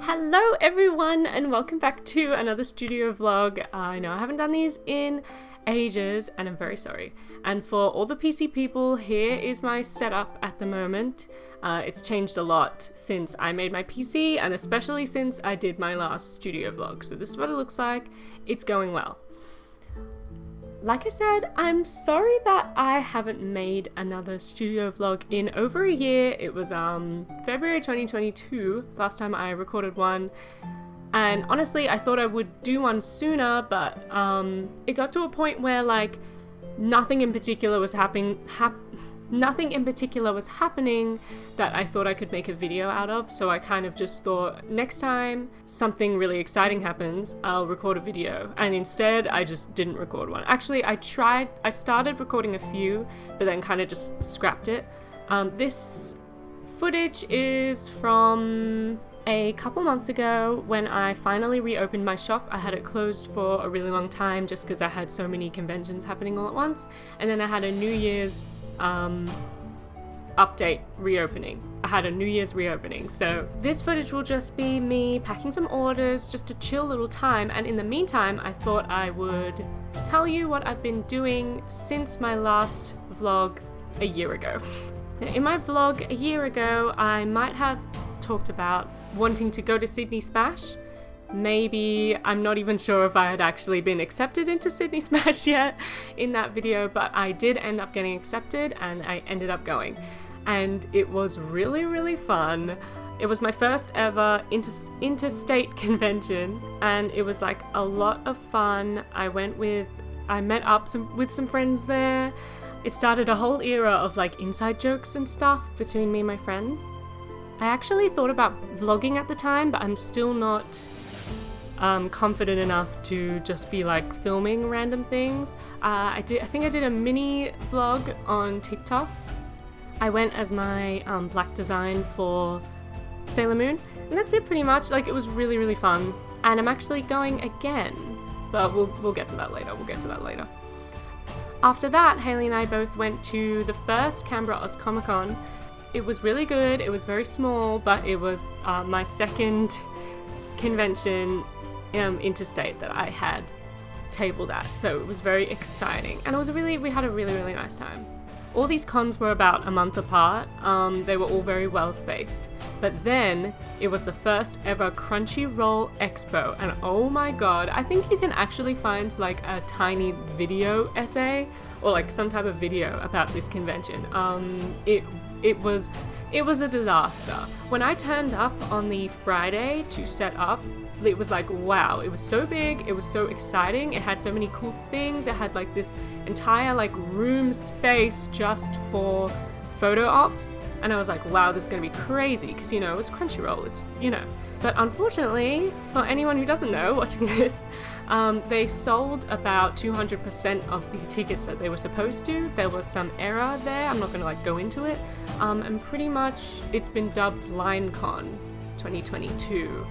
Hello everyone and welcome back to another studio vlog. I know I haven't done these in ages and I'm very sorry. And for all the PC people, here is my setup at the moment. It's changed a lot since I made my PC and especially since I did my last studio vlog. So this is what it looks like. It's going well. Like I said, I'm sorry that I haven't made another studio vlog in over a year. It was February 2022, last time I recorded one. And honestly, I thought I would do one sooner, but it got to a point where like nothing in particular was happening that I thought I could make a video out of. So I kind of just thought next time something really exciting happens, I'll record a video. And instead I just didn't record one. Actually, I started recording a few, but then kind of just scrapped it. This footage is from a couple months ago when I finally reopened my shop. I had it closed for a really long time just because I had so many conventions happening all at once. And then I had a New Year's reopening. So this footage will just be me packing some orders, just a chill little time. And in the meantime, I thought I would tell you what I've been doing since my last vlog a year ago. In my vlog a year ago, I might have talked about wanting to go to Sydney Smash. Maybe, I'm not even sure if I had actually been accepted into Sydney Smash yet in that video, but I did end up getting accepted and I ended up going. And it was really, really fun. It was my first ever interstate convention and it was like a lot of fun. I met up with some friends there. It started a whole era of like inside jokes and stuff between me and my friends. I actually thought about vlogging at the time, but I'm still not confident enough to just be like filming random things. I think I did a mini vlog on TikTok. I went as my black design for Sailor Moon, and that's it pretty much. Like, it was really, really fun, and I'm actually going again, but we'll get to that later. After that, Haley and I both went to the first Canberra Oz Comic-Con. It was really good. It was very small, but it was my second convention interstate that I had tabled at, so it was very exciting and we had a really, really nice time. All these cons were about a month apart. They were all very well spaced, but then it was the first ever Crunchyroll Expo, and oh my god, I think you can actually find like a tiny video essay or like some type of video about this convention. It was a disaster. When I turned up on the Friday to set up, it was like, wow, it was so big, it was so exciting, it had so many cool things, it had like this entire like room space just for photo ops, and I was like, wow, this is gonna be crazy, because it was Crunchyroll, But unfortunately, for anyone who doesn't know watching this, they sold about 200% of the tickets that they were supposed to. There was some error there, I'm not gonna like go into it, and pretty much it's been dubbed LineCon 2022.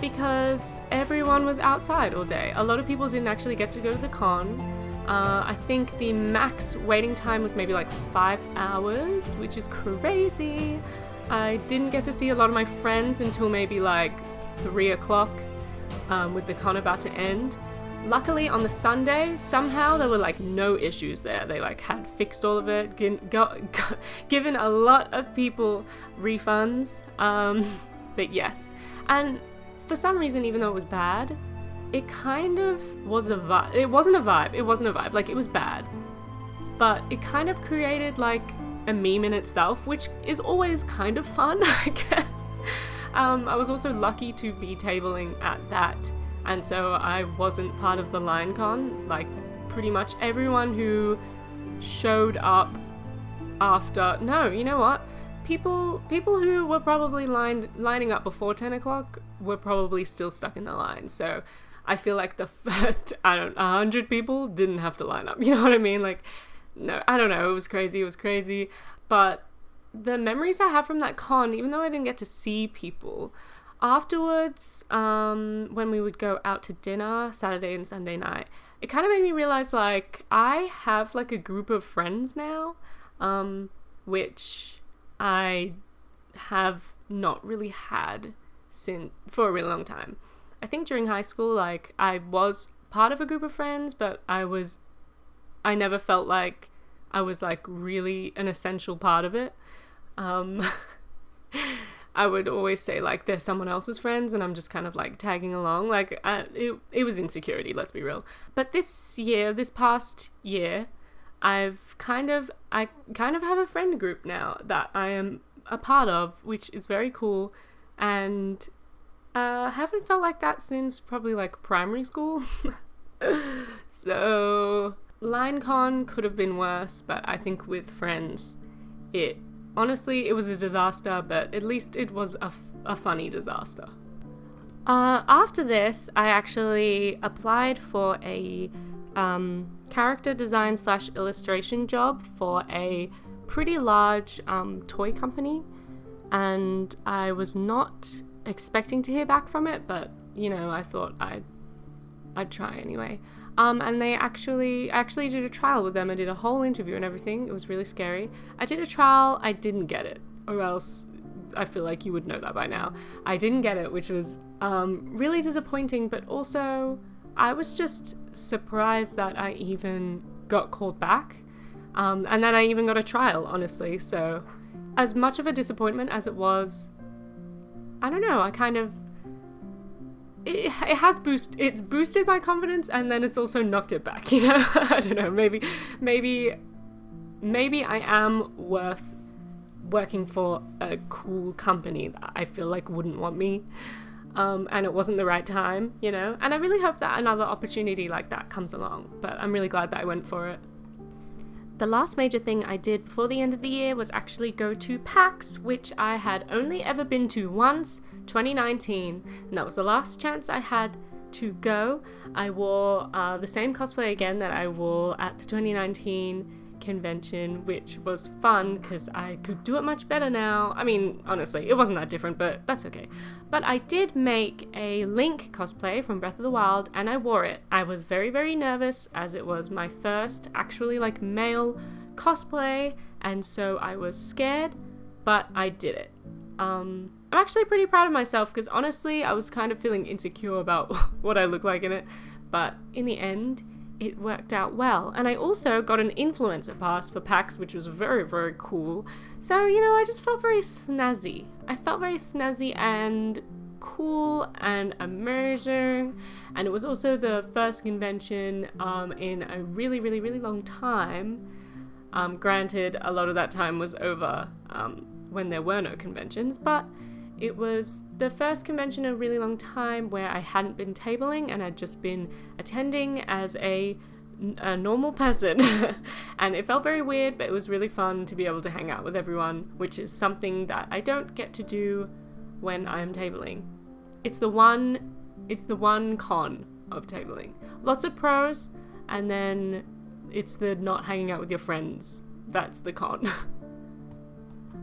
Because everyone was outside all day. A lot of people didn't actually get to go to the con. I think the max waiting time was maybe like 5 hours, which is crazy. I didn't get to see a lot of my friends until maybe like 3 o'clock, with the con about to end. Luckily on the Sunday, somehow there were like no issues there. They like had fixed all of it, given a lot of people refunds. But yes. And for some reason, even though it was bad, it kind of was a vibe. It wasn't a vibe. Like, it was bad. But it kind of created, like, a meme in itself, which is always kind of fun, I guess. I was also lucky to be tabling at that. And so I wasn't part of the LineCon. Like, pretty much everyone who showed up after... No, you know what? People who were probably lining up before 10 o'clock were probably still stuck in the line. So I feel like the first, 100 people didn't have to line up. You know what I mean? Like, no, I don't know. It was crazy. But the memories I have from that con, even though I didn't get to see people, afterwards, when we would go out to dinner Saturday and Sunday night, it kind of made me realize, like, I have, like, a group of friends now, which I have not really had for a really long time. I think during high school, like, I was part of a group of friends, but I never felt like I was like really an essential part of it. I would always say like they're someone else's friends and I'm just kind of like tagging along. Like it was insecurity, let's be real. But this past year, I kind of have a friend group now that I am a part of, which is very cool, and haven't felt like that since probably like primary school. So LineCon could have been worse, but I think with friends, honestly, it was a disaster, but at least it was a funny disaster. After this, I actually applied for a character design / illustration job for a pretty large toy company, and I was not expecting to hear back from it, but I thought I'd try anyway. And I actually did a trial with them. I did a whole interview and everything. It was really scary. I did a trial. I didn't get it, or else I feel like you would know that by now. I didn't get it, which was really disappointing, but also I was just surprised that I even got called back, and that I even got a trial, honestly. So as much of a disappointment as it was, I don't know, it's boosted my confidence, and then it's also knocked it back, I don't know, maybe I am worth working for a cool company that I feel like wouldn't want me, and it wasn't the right time, and I really hope that another opportunity like that comes along, but I'm really glad that I went for it. The last major thing I did before the end of the year was actually go to PAX, which I had only ever been to once, 2019, and that was the last chance I had to go. I wore the same cosplay again that I wore at the 2019 convention, which was fun because I could do it much better now. I mean, honestly, it wasn't that different, but that's okay. But I did make a Link cosplay from Breath of the Wild, and I wore it. I was very, very nervous, as it was my first actually like male cosplay, and so I was scared, but I did it. I'm actually pretty proud of myself because honestly, I was kind of feeling insecure about what I look like in it, but in the end, it worked out well. And I also got an influencer pass for PAX, which was very, very cool. So, I just felt very snazzy. I felt very snazzy and cool and amazing. And it was also the first convention in a really, really, really long time. Granted, a lot of that time was over when there were no conventions, but it was the first convention in a really long time where I hadn't been tabling and I'd just been attending as a normal person. And it felt very weird, but it was really fun to be able to hang out with everyone, which is something that I don't get to do when I'm tabling. It's the one con of tabling. Lots of pros, and then it's the not hanging out with your friends. That's the con.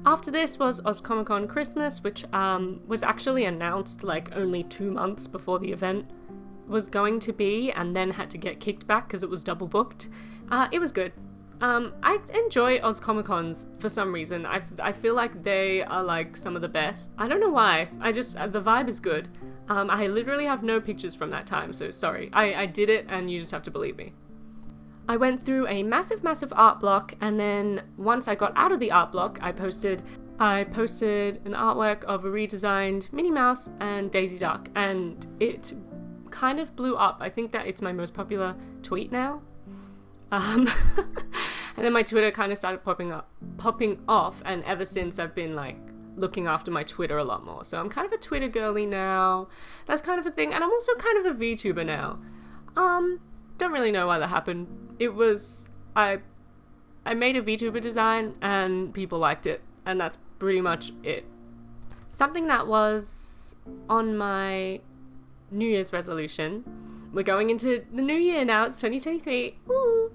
After this was Oz Comic-Con Christmas, which was actually announced like only 2 months before the event was going to be, and then had to get kicked back because it was double booked. It was good. I enjoy Oz Comic-Cons for some reason. I feel like they are like some of the best. I don't know why. The vibe is good. I literally have no pictures from that time, so sorry. I did it and you just have to believe me. I went through a massive, massive art block, and then once I got out of the art block, I posted an artwork of a redesigned Minnie Mouse and Daisy Duck, and it kind of blew up. I think that it's my most popular tweet now. And then my Twitter kind of started popping off, and ever since I've been like looking after my Twitter a lot more. So I'm kind of a Twitter girly now. That's kind of a thing, and I'm also kind of a VTuber now. Don't really know why that happened. It was, I made a VTuber design and people liked it, and that's pretty much it. Something that was on my New Year's resolution, we're going into the new year now, it's 2023, woo!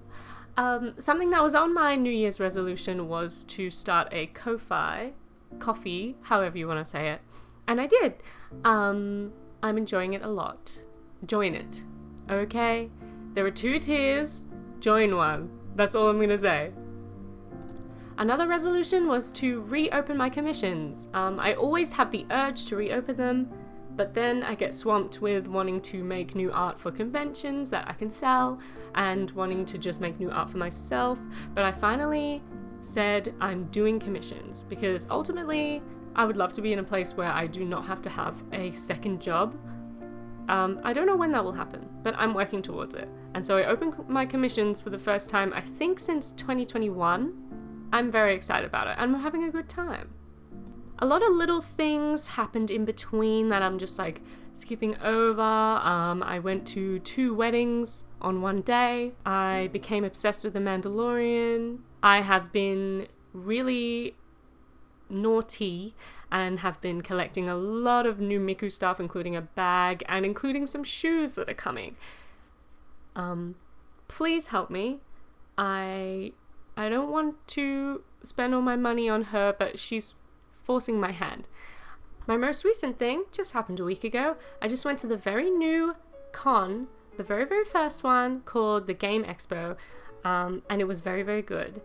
Something that was on my New Year's resolution was to start a coffee, however you want to say it, and I did. I'm enjoying it a lot. Join it, okay? There are 2 tiers, join one. That's all I'm gonna say. Another resolution was to reopen my commissions. I always have the urge to reopen them, But then I get swamped with wanting to make new art for conventions that I can sell and wanting to just make new art for myself. But I finally said I'm doing commissions because ultimately I would love to be in a place where I do not have to have a second job. I don't know when that will happen, but I'm working towards it. And so I opened my commissions for the first time, I think since 2021. I'm very excited about it and I'm having a good time. A lot of little things happened in between that I'm just like skipping over. I went to 2 weddings on one day. I became obsessed with The Mandalorian. I have been really naughty and have been collecting a lot of new Miku stuff, including a bag and including some shoes that are coming. Please help me. I don't want to spend all my money on her, but she's forcing my hand. My most recent thing just happened a week ago. I just went to the very new con, the very, very first one, called the Game Expo, and it was very, very good.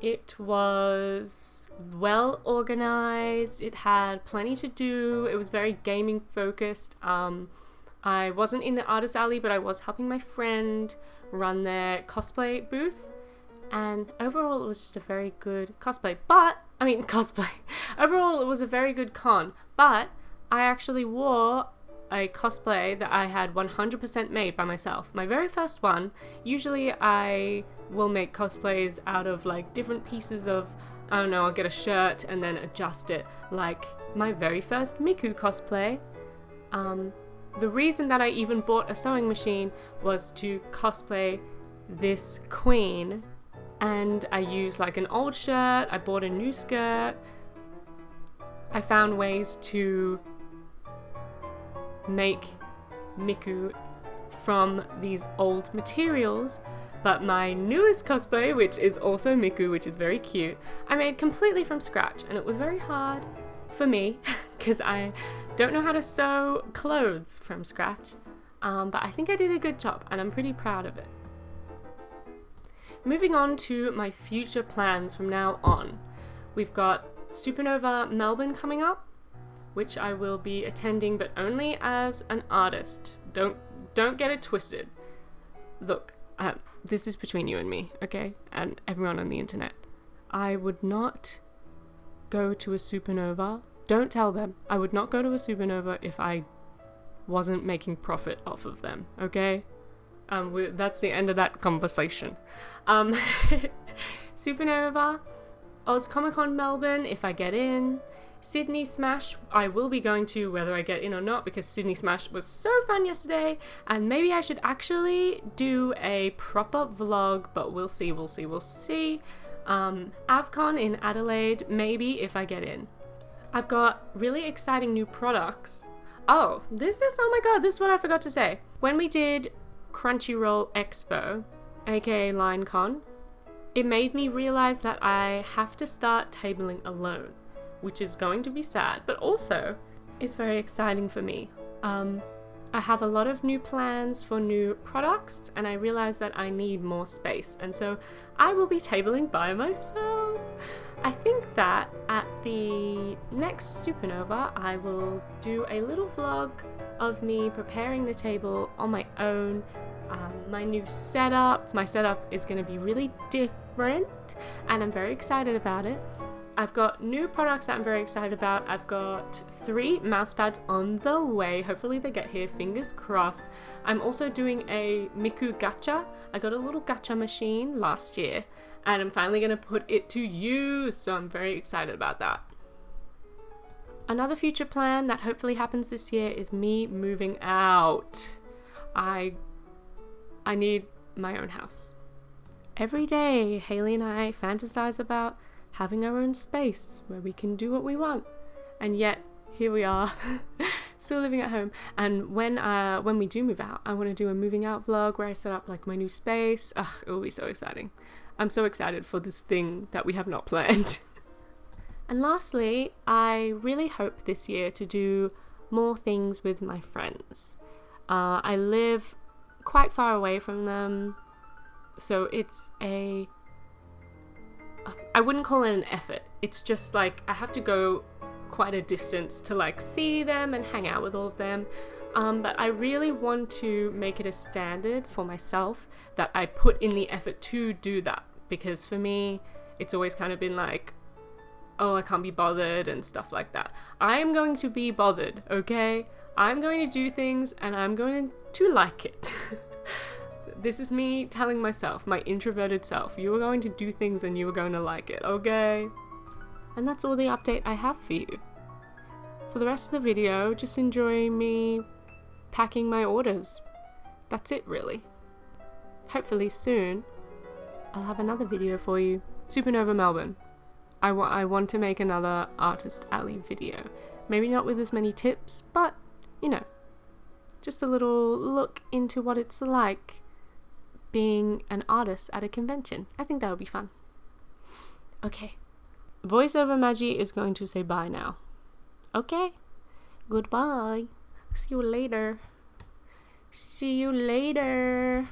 It was well organized. It had plenty to do. It was very gaming focused. I wasn't in the artist alley, but I was helping my friend run their cosplay booth. And overall, it was just a very good cosplay. Overall, it was a very good con. But I actually wore a cosplay that I had 100% made by myself. My very first one. Usually I will make cosplays out of like different pieces of, I don't know, I'll get a shirt and then adjust it. Like my very first Miku cosplay. The reason that I even bought a sewing machine was to cosplay this queen. And I used like an old shirt, I bought a new skirt. I found ways to make Miku from these old materials. But my newest cosplay, which is also Miku, which is very cute, I made completely from scratch. And it was very hard for me because I don't know how to sew clothes from scratch. But I think I did a good job and I'm pretty proud of it. Moving on to my future plans from now on. We've got Supernova Melbourne coming up, which I will be attending, but only as an artist. Don't get it twisted. Look, this is between you and me, okay? And everyone on the internet. I would not go to a Supernova. Don't tell them. I would not go to a Supernova if I wasn't making profit off of them, okay? That's the end of that conversation. Supernova, Oz Comic-Con Melbourne, if I get in. Sydney Smash, I will be going to whether I get in or not, because Sydney Smash was so fun yesterday, and maybe I should actually do a proper vlog, but we'll see. AvCon in Adelaide, maybe, if I get in. I've got really exciting new products. Oh my god, this is what I forgot to say. When we did Crunchyroll Expo, aka LineCon, it made me realize that I have to start tabling alone, which is going to be sad, but also is very exciting for me. I have a lot of new plans for new products, and I realize that I need more space, and so I will be tabling by myself. I think that at the next Supernova, I will do a little vlog of me preparing the table on my own. My new setup. My setup is going to be really different, and I'm very excited about it. I've got new products that I'm very excited about. I've got 3 mouse pads on the way. Hopefully they get here, fingers crossed. I'm also doing a Miku gacha. I got a little gacha machine last year, and I'm finally going to put it to use, so I'm very excited about that. Another future plan that hopefully happens this year is me moving out. I need my own house. Every day, Haley and I fantasize about having our own space where we can do what we want. And yet, here we are, still living at home. And when we do move out, I want to do a moving out vlog where I set up like my new space. It will be so exciting. I'm so excited for this thing that we have not planned. And lastly, I really hope this year to do more things with my friends. I live quite far away from them, so I wouldn't call it an effort. It's just like I have to go quite a distance to like see them and hang out with all of them. But I really want to make it a standard for myself that I put in the effort to do that, because for me, it's always kind of been like, oh, I can't be bothered and stuff like that. I am going to be bothered, okay? I'm going to do things and I'm going to like it. This is me telling myself, my introverted self, you are going to do things and you are going to like it, okay? And that's all the update I have for you. For the rest of the video, just enjoy me packing my orders. That's it, really. Hopefully soon, I'll have another video for you. Supernova Melbourne. I want to make another Artist Alley video. Maybe not with as many tips, but, you know, just a little look into what it's like being an artist at a convention. I think that would be fun. Okay. Voiceover Magi is going to say bye now. Okay? Goodbye. See you later. See you later.